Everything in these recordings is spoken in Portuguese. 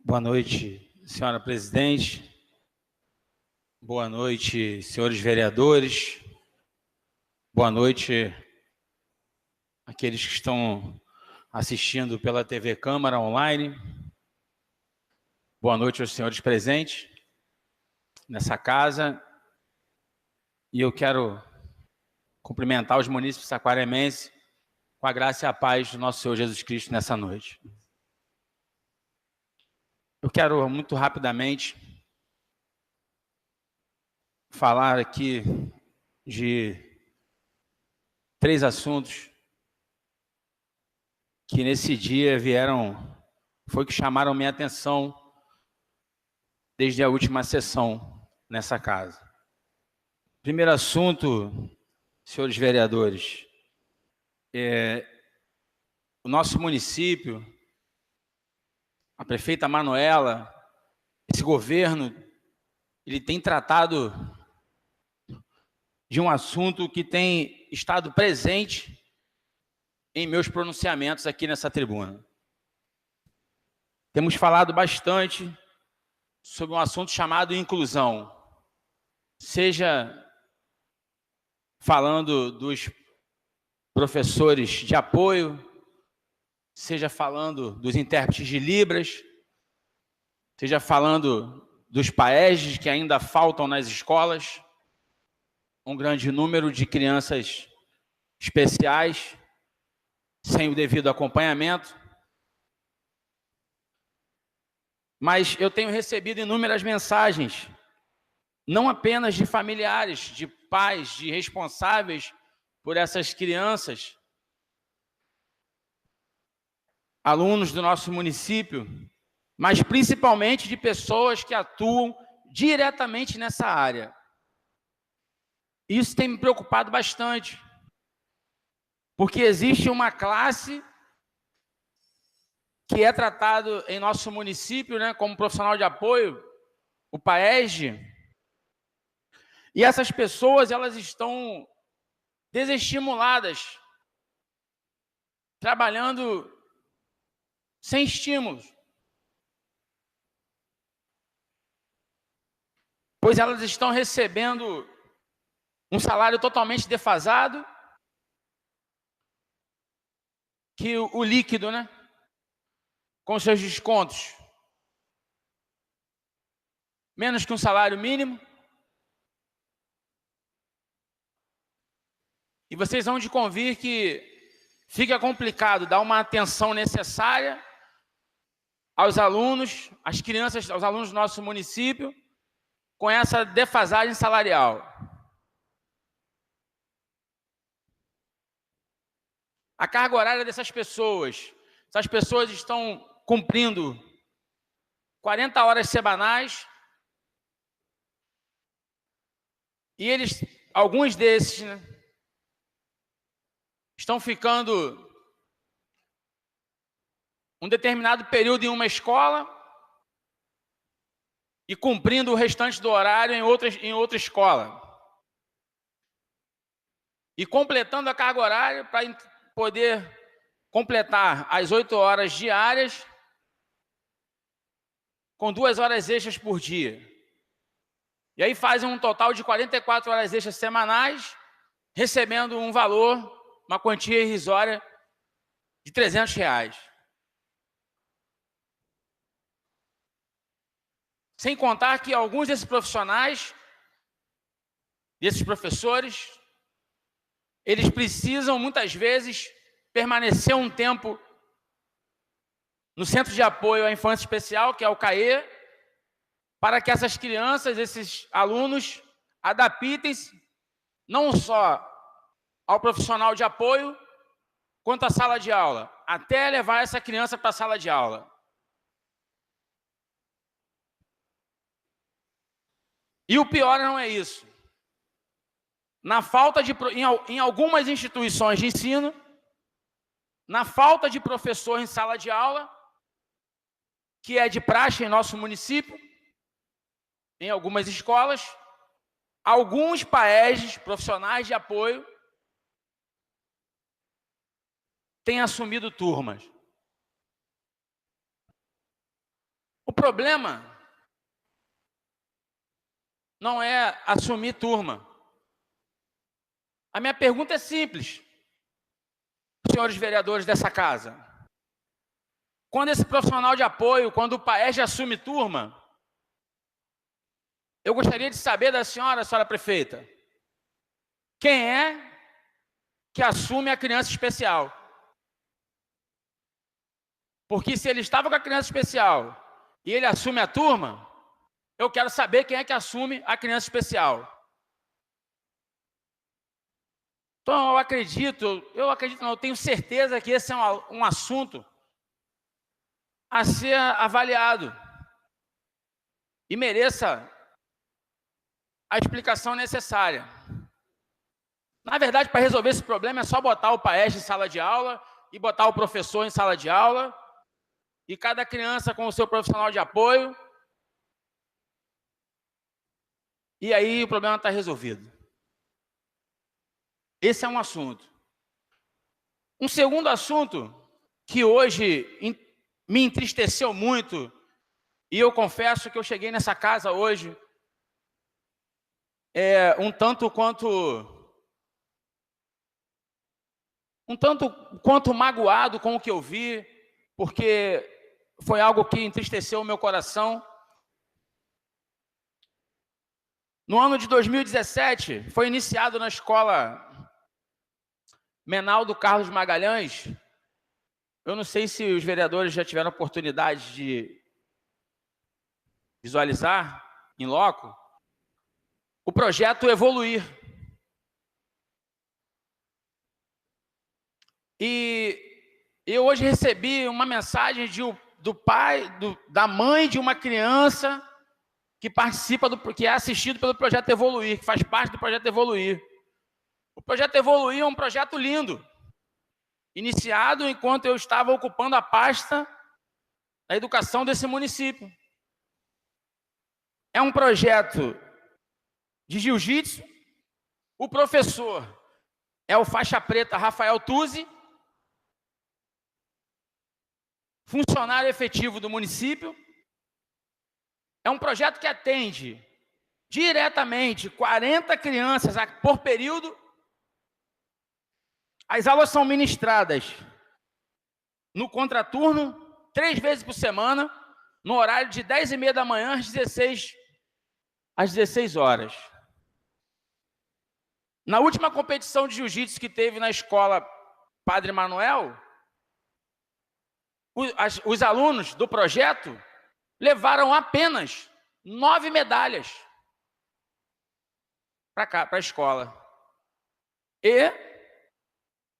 Boa noite, senhora presidente. Boa noite, senhores vereadores. Boa noite àqueles que estão assistindo pela TV Câmara online. Boa noite aos senhores presentes nessa casa. E eu quero cumprimentar os munícipes saquaremenses com a graça e a paz do nosso Senhor Jesus Cristo nessa noite. Eu quero muito rapidamente falar aqui de 3 assuntos que nesse dia foi que chamaram minha atenção desde a última sessão nessa casa. Primeiro assunto, senhores vereadores, o nosso município, a prefeita Manuela, esse governo, ele tem tratado de um assunto que tem estado presente em meus pronunciamentos aqui nessa tribuna. Temos falado bastante sobre um assunto chamado inclusão, seja falando dos professores de apoio, seja falando dos intérpretes de Libras, seja falando dos PAEGs que ainda faltam nas escolas, um grande número de crianças especiais, sem o devido acompanhamento. Mas eu tenho recebido inúmeras mensagens, não apenas de familiares, de pais, de responsáveis por essas crianças, alunos do nosso município, mas principalmente de pessoas que atuam diretamente nessa área. Isso tem me preocupado bastante, porque existe uma classe que é tratado em nosso município, né, como profissional de apoio, o PAEG, e essas pessoas elas estão desestimuladas, trabalhando sem estímulos, pois elas estão recebendo um salário totalmente defasado, que o líquido, né, com seus descontos, menos que um salário mínimo. E vocês vão de convir que fica complicado dar uma atenção necessária aos alunos, às crianças, aos alunos do nosso município, com essa defasagem salarial. A carga horária dessas pessoas, essas pessoas estão cumprindo 40 horas semanais, e alguns desses, né, estão ficando um determinado período em uma escola e cumprindo o restante do horário em outra escola. E completando a carga horária para poder completar as 8 horas diárias com 2 horas extras por dia. E aí fazem um total de 44 horas extras semanais, recebendo um valor, uma quantia irrisória de R$300. Sem contar que alguns desses profissionais, desses professores, eles precisam, muitas vezes, permanecer um tempo no Centro de Apoio à Infância Especial, que é o CAE, para que essas crianças, esses alunos, adaptem-se não só ao profissional de apoio, quanto à sala de aula, até levar essa criança para a sala de aula. E o pior não é isso. Em algumas instituições de ensino, na falta de professor em sala de aula, que é de praxe em nosso município, em algumas escolas, alguns PAEGs, profissionais de apoio, têm assumido turmas. O problema não é assumir turma. A minha pergunta é simples, senhores vereadores dessa casa. Quando esse profissional de apoio, quando o PAERJ assume turma, eu gostaria de saber da senhora prefeita, quem é que assume a criança especial? Porque se ele estava com a criança especial e ele assume a turma, eu quero saber quem é que assume a criança especial. Então, eu tenho certeza que esse é um assunto a ser avaliado e mereça a explicação necessária. Na verdade, para resolver esse problema, é só botar o PAERJ em sala de aula e botar o professor em sala de aula e cada criança com o seu profissional de apoio. E aí o problema está resolvido. Esse é um assunto. Um segundo assunto que hoje me entristeceu muito, e eu confesso que eu cheguei nessa casa hoje um tanto quanto magoado com o que eu vi, porque foi algo que entristeceu o meu coração. No ano de 2017, foi iniciado na escola Menaldo Carlos Magalhães. Eu não sei se os vereadores já tiveram oportunidade de visualizar em loco o projeto Evoluir. E eu hoje recebi uma mensagem do pai, da mãe de uma criança que participa, que é assistido pelo projeto Evoluir, que faz parte do projeto Evoluir. O projeto Evoluir é um projeto lindo, iniciado enquanto eu estava ocupando a pasta da educação desse município. É um projeto de jiu-jitsu. O professor é o faixa preta Rafael Tuzzi, funcionário efetivo do município. É um projeto que atende diretamente 40 crianças por período. As aulas são ministradas no contraturno, 3 vezes por semana, no horário de 10h30 da manhã às 16 horas. Na última competição de jiu-jitsu que teve na escola Padre Manuel, os alunos do projeto levaram apenas 9 medalhas para a escola. E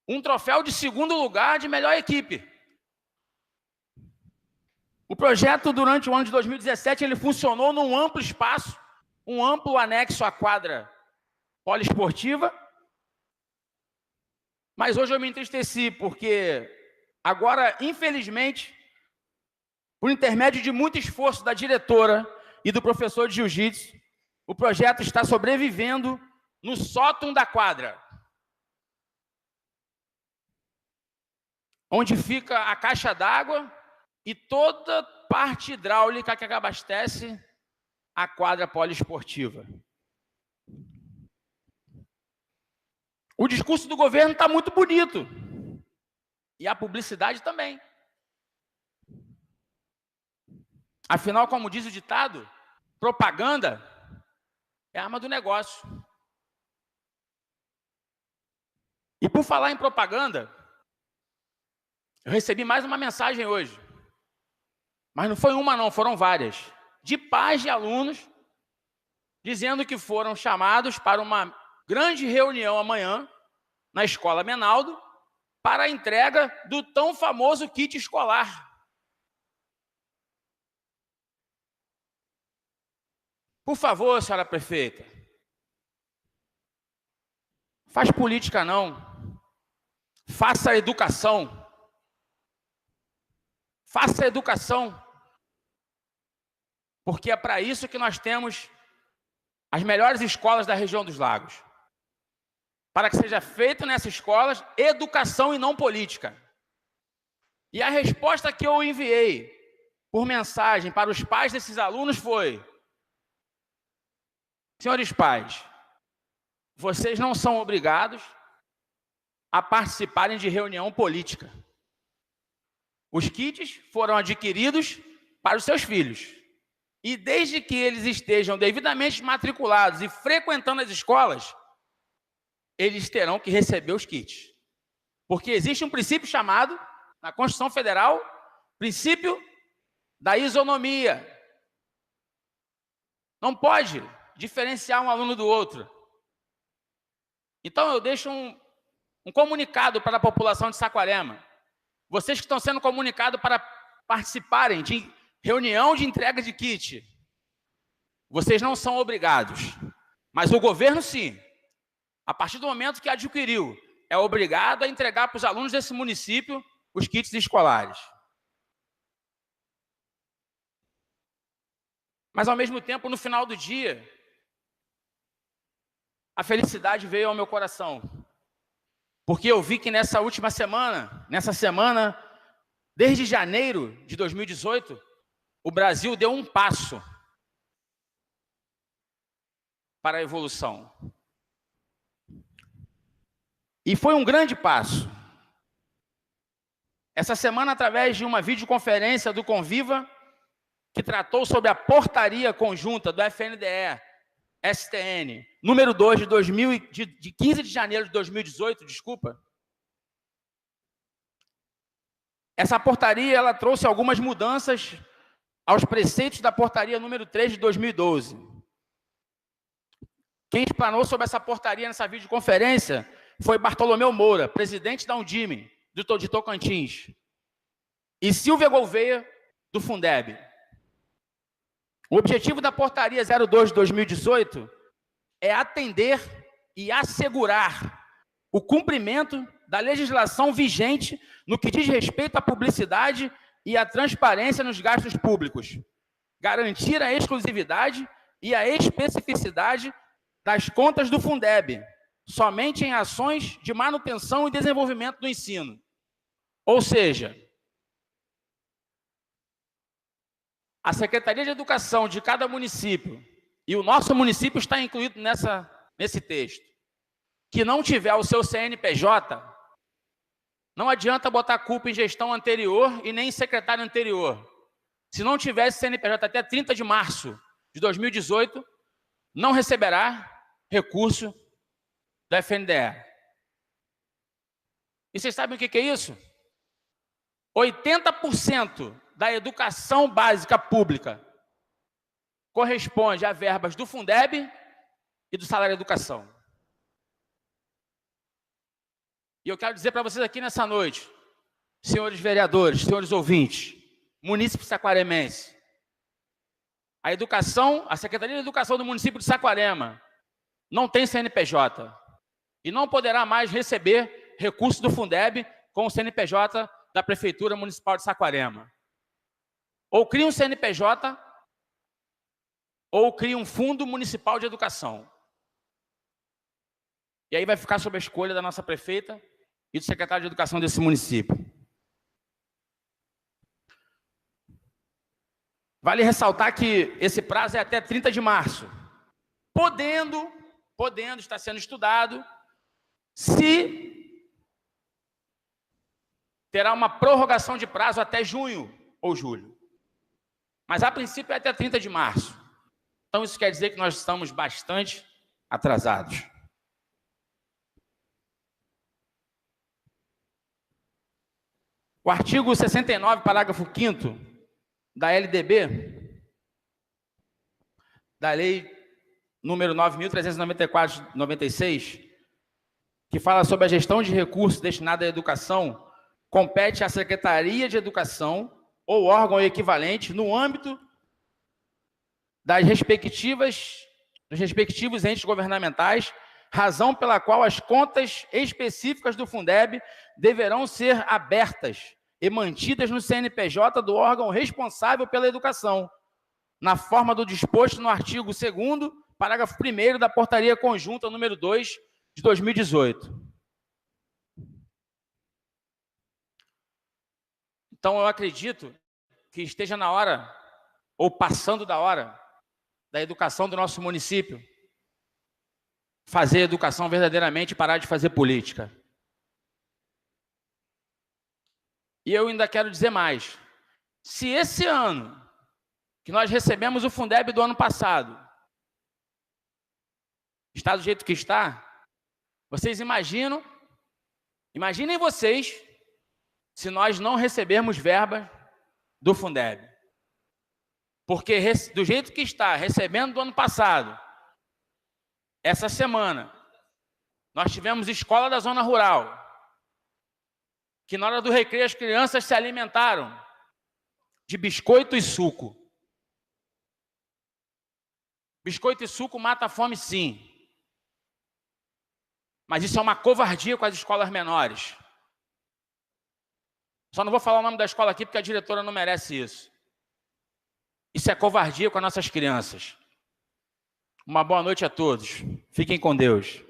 um troféu de 2º lugar de melhor equipe. O projeto, durante o ano de 2017, ele funcionou num amplo espaço, um amplo anexo à quadra poliesportiva. Mas hoje eu me entristeci, porque agora, infelizmente, por intermédio de muito esforço da diretora e do professor de jiu-jitsu, o projeto está sobrevivendo no sótão da quadra, onde fica a caixa d'água e toda parte hidráulica que abastece a quadra poliesportiva. O discurso do governo está muito bonito, e a publicidade também. Afinal, como diz o ditado, propaganda é arma do negócio. E por falar em propaganda, eu recebi mais uma mensagem hoje. Mas não foi uma não, foram várias. De pais de alunos, dizendo que foram chamados para uma grande reunião amanhã, na escola Menaldo, para a entrega do tão famoso kit escolar. Por favor, senhora prefeita, faz política não, faça educação. Faça educação, porque é para isso que nós temos as melhores escolas da região dos Lagos. Para que seja feito nessas escolas educação e não política. E a resposta que eu enviei por mensagem para os pais desses alunos foi: senhores pais, vocês não são obrigados a participarem de reunião política. Os kits foram adquiridos para os seus filhos. E desde que eles estejam devidamente matriculados e frequentando as escolas, eles terão que receber os kits. Porque existe um princípio chamado, na Constituição Federal, princípio da isonomia. Não pode diferenciar um aluno do outro. Então, eu deixo um comunicado para a população de Saquarema. Vocês que estão sendo comunicados para participarem de reunião de entrega de kit, vocês não são obrigados, mas o governo sim. A partir do momento que adquiriu, é obrigado a entregar para os alunos desse município os kits escolares. Mas, ao mesmo tempo, no final do dia, a felicidade veio ao meu coração. Porque eu vi que nessa semana, desde janeiro de 2018, o Brasil deu um passo para a evolução. E foi um grande passo. Essa semana, através de uma videoconferência do Conviva, que tratou sobre a portaria conjunta do FNDE, STN, número 2 de 15 de janeiro de 2018, desculpa. Essa portaria, ela trouxe algumas mudanças aos preceitos da portaria número 3 de 2012. Quem explanou sobre essa portaria nessa videoconferência foi Bartolomeu Moura, presidente da Undime, de Tocantins, e Silvia Gouveia, do Fundeb. O objetivo da portaria 02 de 2018 é atender e assegurar o cumprimento da legislação vigente no que diz respeito à publicidade e à transparência nos gastos públicos, garantir a exclusividade e a especificidade das contas do Fundeb, somente em ações de manutenção e desenvolvimento do ensino. Ou seja, a Secretaria de Educação de cada município, e o nosso município está incluído nesse texto, que não tiver o seu CNPJ, não adianta botar culpa em gestão anterior e nem em secretário anterior. Se não tivesse CNPJ até 30 de março de 2018, não receberá recurso do FNDE. E vocês sabem o que é isso? 80% da educação básica pública corresponde a verbas do Fundeb e do salário educação. E eu quero dizer para vocês aqui nessa noite, senhores vereadores, senhores ouvintes, munícipes saquaremenses, a Secretaria de Educação do município de Saquarema não tem CNPJ e não poderá mais receber recurso do Fundeb com o CNPJ da Prefeitura Municipal de Saquarema. Ou cria um CNPJ, ou cria um Fundo Municipal de Educação. E aí vai ficar sob a escolha da nossa prefeita e do secretário de Educação desse município. Vale ressaltar que esse prazo é até 30 de março. Podendo, está sendo estudado, se terá uma prorrogação de prazo até junho ou julho. Mas, a princípio, é até 30 de março. Então, isso quer dizer que nós estamos bastante atrasados. O artigo 69, parágrafo 5º da LDB, da Lei número 9.394 de 96, que fala sobre a gestão de recursos destinados à educação, compete à Secretaria de Educação ou órgão equivalente no âmbito dos respectivos entes governamentais, razão pela qual as contas específicas do Fundeb deverão ser abertas e mantidas no CNPJ do órgão responsável pela educação, na forma do disposto no artigo 2º, parágrafo 1º da Portaria Conjunta número 2 de 2018. Então, eu acredito que esteja na hora, ou passando da hora, da educação do nosso município. Fazer educação verdadeiramente e parar de fazer política. E eu ainda quero dizer mais. Se esse ano, que nós recebemos o Fundeb do ano passado, está do jeito que está, vocês imaginem vocês, se nós não recebermos verba do Fundeb. Porque do jeito que está, recebendo do ano passado, essa semana, nós tivemos escola da zona rural, que na hora do recreio as crianças se alimentaram de biscoito e suco. Biscoito e suco mata a fome, sim. Mas isso é uma covardia com as escolas menores. Só não vou falar o nome da escola aqui porque a diretora não merece isso. Isso é covardia com as nossas crianças. Uma boa noite a todos. Fiquem com Deus.